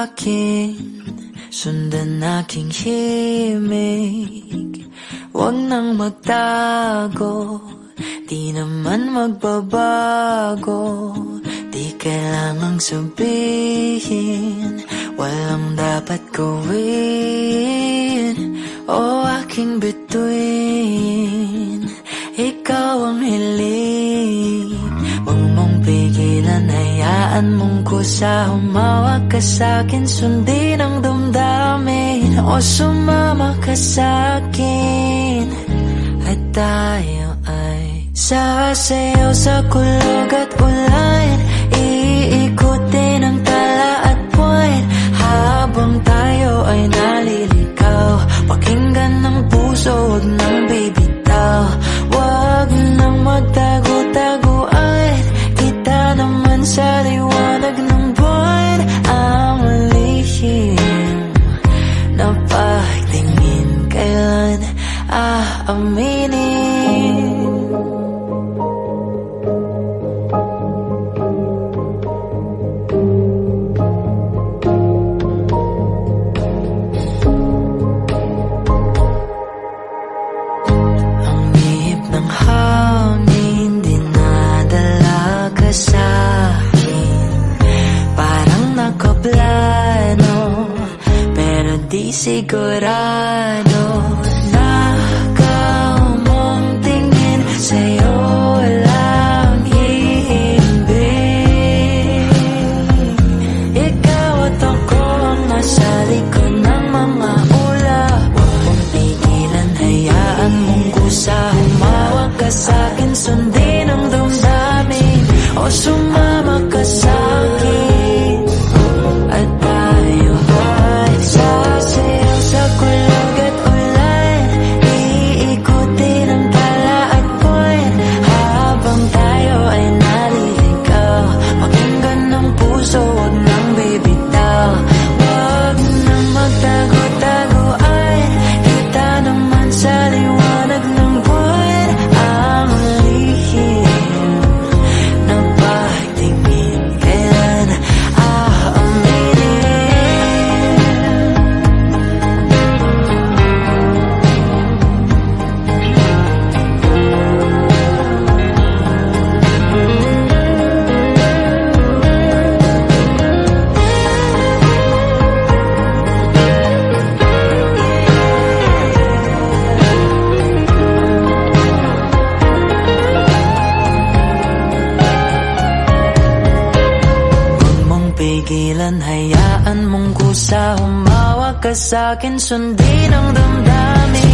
akin, sundan aking himig. Huwag nang magtago, di naman magbabago. Di kailangang sabihin, walang dapat gawin. O aking bituin, ikaw ang hiling. Huwag mong pigilan, hayaan mong kusa. Humawak ka sa'kin, sundin ang damdamin. O sumama ka sa'kin, at tayo ay sasayaw sa kulog at ulan. Iikutin ang tala at buwan, habang tayo ay naliligaw. Pakinggan ng puso, huwag nang bibitaw. Huwag nang magtago-taguan, kita naman sa liwanag ng buwan. Ang lihim na pagtingin, kailan aaminin? Di sigurado na ikaw mong tingin, sa'yo lang iimbig. Ikaw at ako ang nasa likod ng mga ulap. Huwag mong pigilan, hayaan mong kusa. Humawak ka sa'kin, sundin ang damdamin. O sumama ka sa'kin, at tayo ay sasayaw sa kulog at ulan. Iikutin ang tala at buwan, habang tayo ay naliligaw. Pakinggan ng puso, huwag nang bibitaw. Huwag nang magtago-taguan, kita naman sa liwanag ng buwan. Ang lihim na pagtingin, kailan aaminin? Huwag mong pigilan, hayaan mong kusa. Humawak ka sa'kin, sundin ang damdamin.